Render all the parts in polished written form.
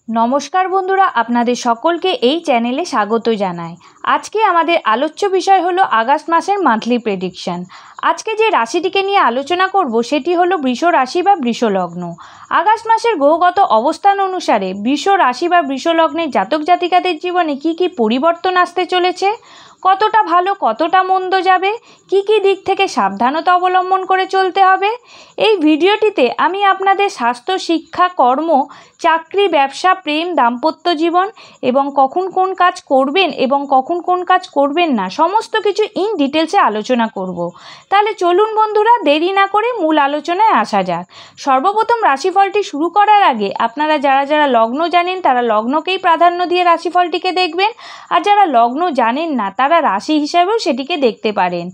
নমস্কার বন্ধুরা, আপনাদের সকলকে এই চ্যানেলে স্বাগত জানাই। আজকে আমাদের আলোচ্য বিষয় হলো আগস্ট মাসের মান্থলি প্রেডিকশন। আজকে যে রাশিটিকে নিয়ে আলোচনা করব সেটি হলো বৃষ রাশি বা বৃষ লগ্ন। আগস্ট মাসের গ্রহগত অবস্থান অনুসারে বৃষ রাশি বা বৃষ লগ্নের জাতক জাতিকাদের জীবনে কি কি পরিবর্তন আসতে চলেছে, কতটা ভালো কতটা মন্দ যাবে, কি কি দিক থেকে সাবধানতা অবলম্বন করে চলতে হবে, এই ভিডিওটিতে আমি আপনাদের স্বাস্থ্য, শিক্ষা, কর্ম, চাকরি, ব্যবসা, প্রেম, দাম্পত্য জীবন এবং কখন কোন কাজ করবেন এবং কখন কোন কাজ করবেন না সমস্ত কিছু ইন ডিটেলসে আলোচনা করব। তাহলে চলুন বন্ধুরা, দেরি না করে মূল আলোচনায় আসা যাক। সর্বপ্রথম রাশিফলটি শুরু করার আগে আপনারা যারা লগ্ন জানেন তারা লগ্নকেই প্রাধান্য দিয়ে রাশিফলটিকে দেখবেন, আর যারা লগ্ন জানেন না তারা রাশি হিসাবেও সেটিকে দেখতে পারেন।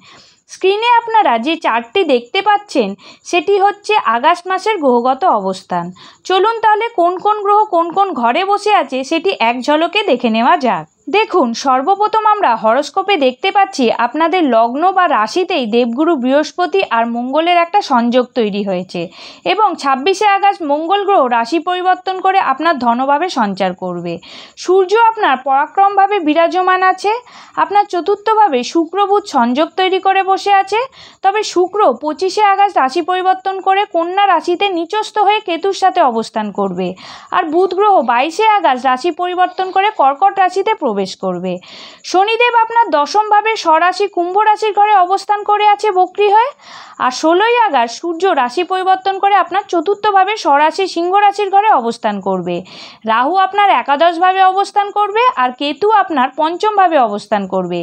স্ক্রিনে আপনারা যে চার্টটি দেখতে পাচ্ছেন সেটি হচ্ছে আগস্ট মাসের গ্রহগত অবস্থান। চলুন তাহলে কোন কোন গ্রহ কোন কোন ঘরে বসে আছে সেটি এক ঝলকে দেখে নেওয়া যাক। দেখুন, সর্বপ্রথম আমরা হরোস্কোপে দেখতে পাচ্ছি আপনাদের লগ্ন বা রাশিতেই দেবগুরু বৃহস্পতি আর মঙ্গলের একটা সংযোগ তৈরি হয়েছে এবং 26শে আগস্ট মঙ্গল গ্রহ রাশি পরিবর্তন করে আপনার ধনভাবে সঞ্চার করবে। সূর্য আপনার পরাক্রমভাবে বিরাজমান আছে। আপনার চতুর্থভাবে শুক্র বুধ সংযোগ তৈরি করে বসে আছে। তবে শুক্র 25শে আগস্ট রাশি পরিবর্তন করে কন্যা রাশিতে নিচস্থ হয়ে কেতুর সাথে অবস্থান করবে, আর বুধ গ্রহ 22শে আগস্ট রাশি পরিবর্তন করে কর্কট রাশিতে প্রবেশ করবে। শনিদেব আপনার দশমভাবে স্বরাশি কুম্ভ রাশির ঘরে অবস্থান করে আছে বক্রী হয়ে, আর 16ই আগস্ট সূর্য রাশি পরিবর্তন করে আপনার চতুর্থভাবে স্বরাশি সিংহ রাশির ঘরে অবস্থান করবে। রাহু আপনার একাদশভাবে অবস্থান করবে আর কেতু আপনার পঞ্চমভাবে অবস্থান করবে।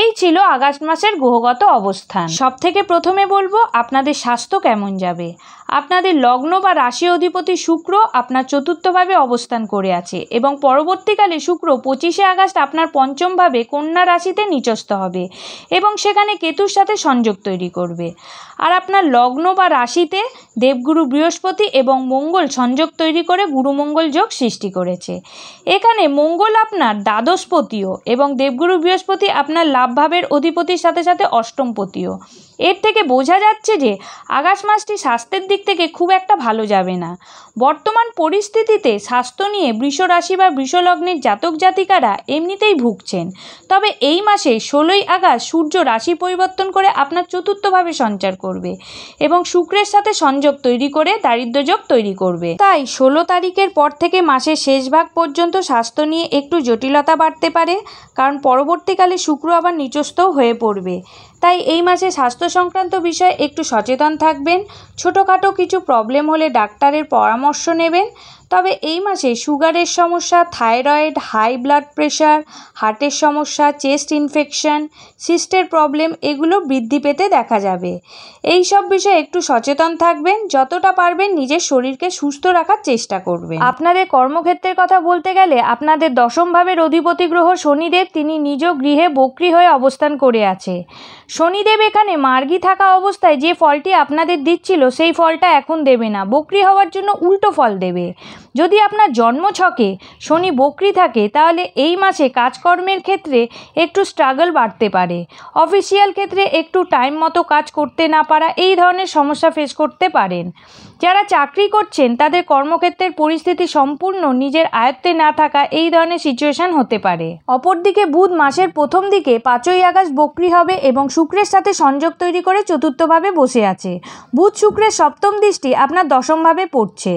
এই ছিল আগস্ট মাসের গ্রহগত অবস্থান। সব থেকে প্রথমে বলবো আপনাদের স্বাস্থ্য কেমন যাবে। আপনাদের লগ্ন বা রাশি অধিপতি শুক্র আপনার চতুর্থভাবে অবস্থান করে আছে এবং পরবর্তীকালে শুক্র 25শে আগস্ট আপনার পঞ্চমভাবে কন্যা রাশিতে নিচস্থ হবে এবং সেখানে কেতুর সাথে সংযোগ তৈরি করবে। আর আপনার লগ্ন বা রাশিতে দেবগুরু বৃহস্পতি এবং মঙ্গল সংযোগ তৈরি করে গুরুমঙ্গল যোগ সৃষ্টি করেছে। এখানে মঙ্গল আপনার দ্বাদশপতিও এবং দেবগুরু বৃহস্পতি আপনার লাভভাবের অধিপতির সাথে সাথে অষ্টমপতিও। এর থেকে বোঝা যাচ্ছে যে আগস্ট মাসটি স্বাস্থ্যের দিক থেকে খুব একটা ভালো যাবে না। বর্তমান পরিস্থিতিতে স্বাস্থ্য নিয়ে বৃষ রাশি বা বৃষ লগ্নের জাতক জাতিকারা এমনিতেই ভুগছেন। তবে এই মাসে 16ই আগস্ট সূর্য রাশি পরিবর্তন করে আপনার চতুর্থভাবে সঞ্চার করবে এবং শুক্রের সাথে সংযোগ তৈরি করে দারিদ্র্য যোগ তৈরি করবে। তাই 16 তারিখের পর থেকে মাসের শেষ ভাগ পর্যন্ত স্বাস্থ্য নিয়ে একটু জটিলতা বাড়তে পারে, কারণ পরবর্তীকালে শুক্র আবার নিচস্থ হয়ে পড়বে। তাই এই মাসে স্বাস্থ্য সংক্রান্ত বিষয়ে একটু সচেতন থাকবেন। ছোটোখাটো কিছু প্রবলেম হলে ডাক্তারের পরামর্শ নেবেন। তবে এই মাসে সুগারের সমস্যা, থাইরয়েড, হাই ব্লাড প্রেশার, হার্টের সমস্যা, চেস্ট ইনফেকশন, সিস্টের প্রবলেম এগুলো বৃদ্ধি পেতে দেখা যাবে। এই সব বিষয়ে একটু সচেতন থাকবেন। যতটা পারবেন নিজের শরীরকে সুস্থ রাখার চেষ্টা করবেন। আপনাদের কর্মক্ষেত্রের কথা বলতে গেলে আপনাদের দশম ভাবের অধিপতি গ্রহ শনিদেব তিনি নিজ গৃহে বক্রী হয়ে অবস্থান করে আছে। শনিদেব এখানে মার্গী থাকা অবস্থায় যে ফলটি আপনাদের দিচ্ছিল সেই ফলটা এখন দেবে না, বক্রী হওয়ার জন্য উল্টো ফল দেবে। যদি আপনার জন্মছকে শনি বক্রী থাকে তাহলে এই মাসে কাজকর্মের ক্ষেত্রে একটু স্ট্রাগল বাড়তে পারে। অফিসিয়াল ক্ষেত্রে একটু টাইম মতো কাজ করতে না পারা, এই ধরনের সমস্যা ফেস করতে পারেন। যারা চাকরি করছেন তাদের কর্মক্ষেত্রের পরিস্থিতি সম্পূর্ণ নিজের আয়ত্তে না থাকা, এই ধরনের সিচুয়েশন হতে পারে। অপরদিকে বুধ মাসের প্রথম দিকে 5ই আগস্ট বক্রী হবে এবং শুক্রের সাথে সংযোগ তৈরি করে চতুর্থভাবে বসে আছে। বুধ শুক্রের সপ্তম দৃষ্টি আপনার দশমভাবে পড়ছে।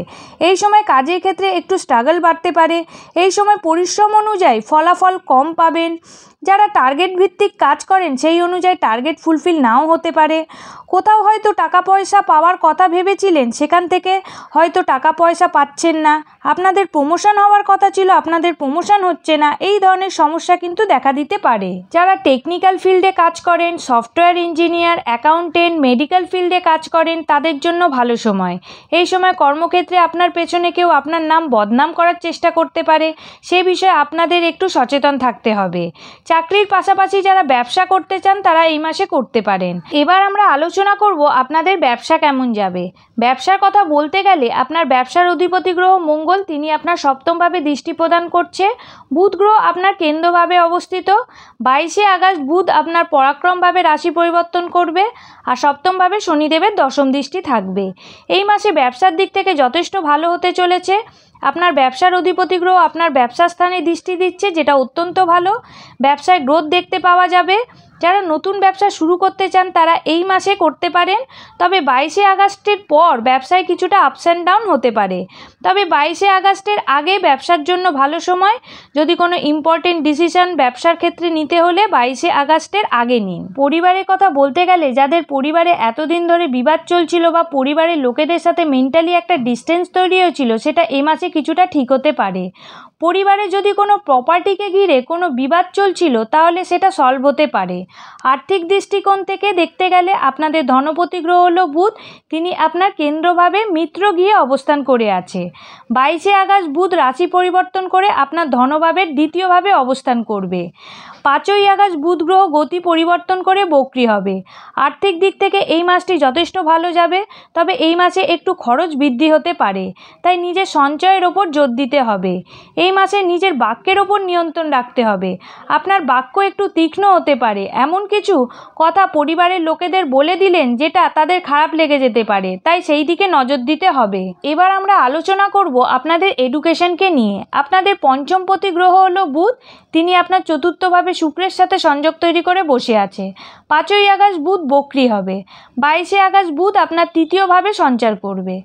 এই সময় কাজের ক্ষেত্রে একটু স্ট্রাগল বাড়তে পারে। এই সময় পরিশ্রম অনুযায়ী ফলাফল কম পাবেন। যারা টার্গেট ভিত্তিক কাজ করেন সেই অনুযায়ী টার্গেট ফুলফিল নাও হতে পারে। কোথাও হয়তো টাকা পয়সা পাওয়ার কথা ভেবেছিলেন, সেখান থেকে হয়তো টাকা পয়সা পাচ্ছেন না। আপনাদের প্রমোশন হওয়ার কথা ছিল, আপনাদের প্রমোশন হচ্ছে না। এই ধরনের সমস্যা কিন্তু দেখা দিতে পারে। যারা টেকনিক্যাল ফিল্ডে কাজ করেন, সফটওয়্যার ইঞ্জিনিয়ার, অ্যাকাউন্টেন্ট, মেডিকেল ফিল্ডে কাজ করেন তাদের জন্য ভালো সময়। এই সময় কর্মক্ষেত্রে আপনার পেছনে কেউ আপনার নাম বদনাম করার চেষ্টা করতে পারে, সে বিষয়ে আপনাদের একটু সচেতন থাকতে হবে। চাকরির পাশাপাশি যারা ব্যবসা করতে চান তারা এই মাসে করতে পারেন। এবার আমরা আলোচনা করব আপনাদের ব্যবসা কেমন যাবে। ব্যবসার কথা বলতে গেলে আপনার ব্যবসার অধিপতি গ্রহ মঙ্গল তিনি আপনার সপ্তমভাবে দৃষ্টি প্রদান করছে। বুধ গ্রহ আপনার কেন্দ্রভাবে অবস্থিত। 22শে আগস্ট বুধ আপনার পরাক্রমভাবে রাশি পরিবর্তন করবে আর সপ্তমভাবে শনিদেবের দশম দৃষ্টি থাকবে। এই মাসে ব্যবসার দিক থেকে যথেষ্ট ভালো হতে চলেছে। আপনার ব্যবসার অধিপতি গ্রহ আপনার ব্যবসা স্থানে দৃষ্টি দিচ্ছে, যেটা অত্যন্ত ভালো। ব্যবসায় গ্রোথ দেখতে পাওয়া যাবে। যারা নতুন ব্যবসা শুরু করতে চান তারা এই মাসে করতে পারেন। তবে 22শে আগস্টের পর ব্যবসায় কিছুটা আপস অ্যান্ড ডাউন হতে পারে। তবে 22শে আগস্টের আগে ব্যবসার জন্য ভালো সময়। যদি কোনো ইম্পর্টেন্ট ডিসিশন ব্যবসার ক্ষেত্রে নিতে হলে 22শে আগস্টের আগে নিন। পরিবারের কথা বলতে গেলে যাদের পরিবারে এতদিন ধরে বিবাদ চলছিল বা পরিবারের লোকেদের সাথে মেন্টালি একটা ডিস্টেন্স তৈরি হয়েছিল, সেটা এই মাসে কিছুটা ঠিক হতে পারে। পরিবারে যদি কোনো প্রপার্টিকে ঘিরে কোনো বিবাদ চলছিল তাহলে সেটা সলভ হতে পারে। আর্থিক দৃষ্টিকোণ থেকে দেখতে গেলে আপনাদের ধনপতি গ্রহ হলো বুধ, তিনি আপনার কেন্দ্রভাবে মিত্র গৃহে অবস্থান করে আছে। 22শে আগস্ট বুধ রাশি পরিবর্তন করে আপনার ধনভাবের দ্বিতীয়ভাবে অবস্থান করবে। 5ই আগস্ট বুধ গ্রহ গতি পরিবর্তন করে বক্রী হবে। আর্থিক দিক থেকে এই মাসটি যথেষ্ট ভালো যাবে, তবে এই মাসে একটু খরচ বৃদ্ধি হতে পারে, তাই নিজের সঞ্চয়ের ওপর জোর দিতে হবে। এই মাসে নিজের বাক্যের ওপর নিয়ন্ত্রণ রাখতে হবে। আপনার বাক্য একটু তীক্ষ্ণ হতে পারে, এমন কিছু কথা পরিবারের লোকেদের বলে দিলেন যেটা তাদের খারাপ লেগে যেতে পারে, তাই সেই দিকে নজর দিতে হবে। এবার আমরা আলোচনা করব আপনাদের এডুকেশনকে নিয়ে। আপনাদের পঞ্চমপতি গ্রহ হলো বুধ, তিনি আপনার চতুর্থভাবে শুক্রের সাথে সংযোগ তৈরি করে বসে আছে। 5ই আগস্ট বুধ বক্রী হবে। 22শে আগস্ট বুধ আপনার তৃতীয়ভাবে সঞ্চার করবে।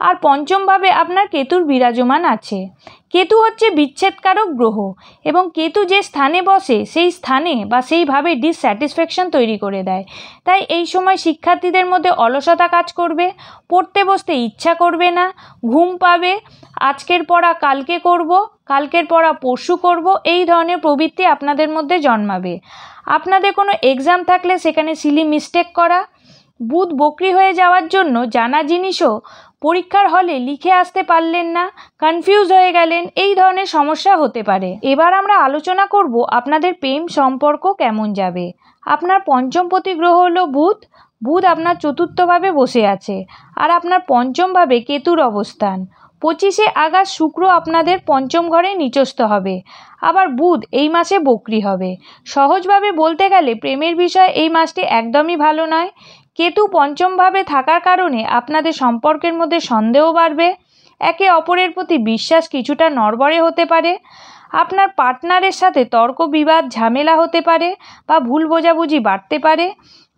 আর পঞ্চমভাবে আপনার কেতুর বিরাজমান আছে। কেতু হচ্ছে বিচ্ছেদকারক গ্রহ এবং কেতু যে স্থানে বসে সেই স্থানে বা সেইভাবে ডিসস্যাটিসফ্যাকশন তৈরি করে দেয়। তাই এই সময় শিক্ষার্থীদের মধ্যে অলসতা কাজ করবে, পড়তে বসতে ইচ্ছা করবে না, ঘুম পাবে, আজকের পড়া কালকে করব, কালকের পড়া পরশু করব, এই ধরনের প্রবৃত্তি আপনাদের মধ্যে জন্মাবে। আপনাদের কোনো এক্সাম থাকলে সেখানে সিলি মিস্টেক করা, বুধ বক্রী হয়ে যাওয়ার জন্য জানা জিনিসও পরীক্ষার হলে লিখে আসতে পারলেন না, কনফিউজ হয়ে গেলেন, এই ধরনের সমস্যা হতে পারে। এবার আমরা আলোচনা করব আপনাদের প্রেম সম্পর্ক কেমন যাবে। আপনার পঞ্চমপতি গ্রহ হলো বুধ, বুধ আপনার চতুর্থভাবে বসে আছে আর আপনার পঞ্চমভাবে কেতুর অবস্থান। 25শে আগস্ট শুক্র আপনাদের পঞ্চম ঘরে নিচস্থ হবে, আবার বুধ এই মাসে বক্রী হবে। সহজভাবে বলতে গেলে প্রেমের বিষয়ে এই মাসটি একদমই ভালো নয়। কেতু পঞ্চমভাবে থাকার কারণে আপনাদের সম্পর্কের মধ্যে সন্দেহ বাড়বে, একে অপরের প্রতি বিশ্বাস কিছুটা নড়বড়ে হতে পারে। আপনার পার্টনারের সাথে তর্ক বিবাদ ঝামেলা হতে পারে বা ভুল বোঝাবুঝি বাড়তে পারে।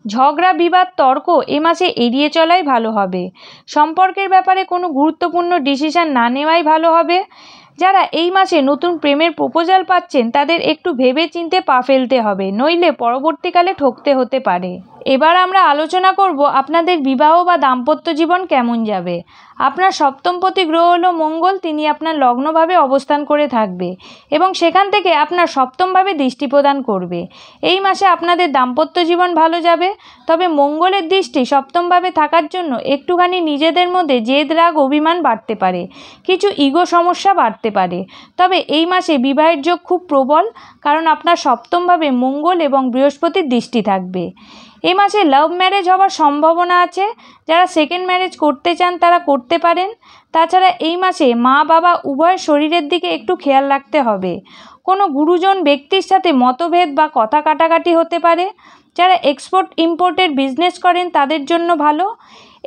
ঝগড়া বিবাদ তর্ক এ মাসে এড়িয়ে চলাই ভালো হবে। সম্পর্কের ব্যাপারে কোনো গুরুত্বপূর্ণ ডিসিশন না নেওয়াই ভালো হবে। যারা এই মাসে নতুন প্রেমের প্রপোজাল পাচ্ছেন তাদের একটু ভেবে চিন্তে পা ফেলতে হবে, নইলে পরবর্তীকালে ঠকতে হতে পারে। এবার আমরা আলোচনা করব আপনাদের বিবাহ বা দাম্পত্য জীবন কেমন যাবে। আপনার সপ্তমপতি গ্রহ হলো মঙ্গল, তিনি আপনার লগ্নভাবে অবস্থান করে থাকবে এবং সেখান থেকে আপনার সপ্তমভাবে দৃষ্টি প্রদান করবে। এই মাসে আপনাদের দাম্পত্য জীবন ভালো যাবে, তবে মঙ্গলের দৃষ্টি সপ্তমভাবে থাকার জন্য একটুখানি নিজেদের মধ্যে জেদ রাগ অভিমান বাড়তে পারে, কিছু ইগো সমস্যা বাড়তে পারে। তবে এই মাসে বিবাহের যোগ খুব প্রবল, কারণ আপনার সপ্তমভাবে মঙ্গল এবং বৃহস্পতির দৃষ্টি থাকবে। এই মাসে লাভ ম্যারেজ হওয়ার সম্ভাবনা আছে। যারা সেকেন্ড ম্যারেজ করতে চান তারা করতে পারেন। তাছাড়া এই মাসে মা বাবা উভয়ের শরীরের দিকে একটু খেয়াল রাখতে হবে। কোনো গুরুজন ব্যক্তির সাথে মতভেদ বা কথা কাটাকাটি হতে পারে। যারা এক্সপোর্ট ইম্পোর্টের বিজনেস করেন তাদের জন্য ভালো।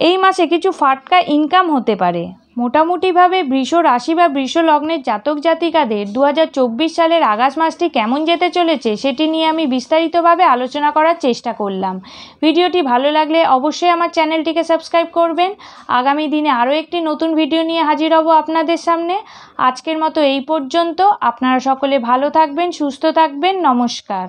এই মাসে কিছু ফাটকা ইনকাম হতে পারে। মোটামুটিভাবে বৃষ রাশি বা বৃষ লগ্নের জাতক জাতিকাদের 2024 সালের আগস্ট মাসটি কেমন যেতে চলেছে সেটি নিয়ে আমি বিস্তারিতভাবে আলোচনা করার চেষ্টা করলাম। ভিডিওটি ভালো লাগলে অবশ্যই আমার চ্যানেলটিকে সাবস্ক্রাইব করবেন। আগামী দিনে আরও একটি নতুন ভিডিও নিয়ে হাজির হব আপনাদের সামনে। আজকের মতো এই পর্যন্ত। আপনারা সকলে ভালো থাকবেন, সুস্থ থাকবেন। নমস্কার।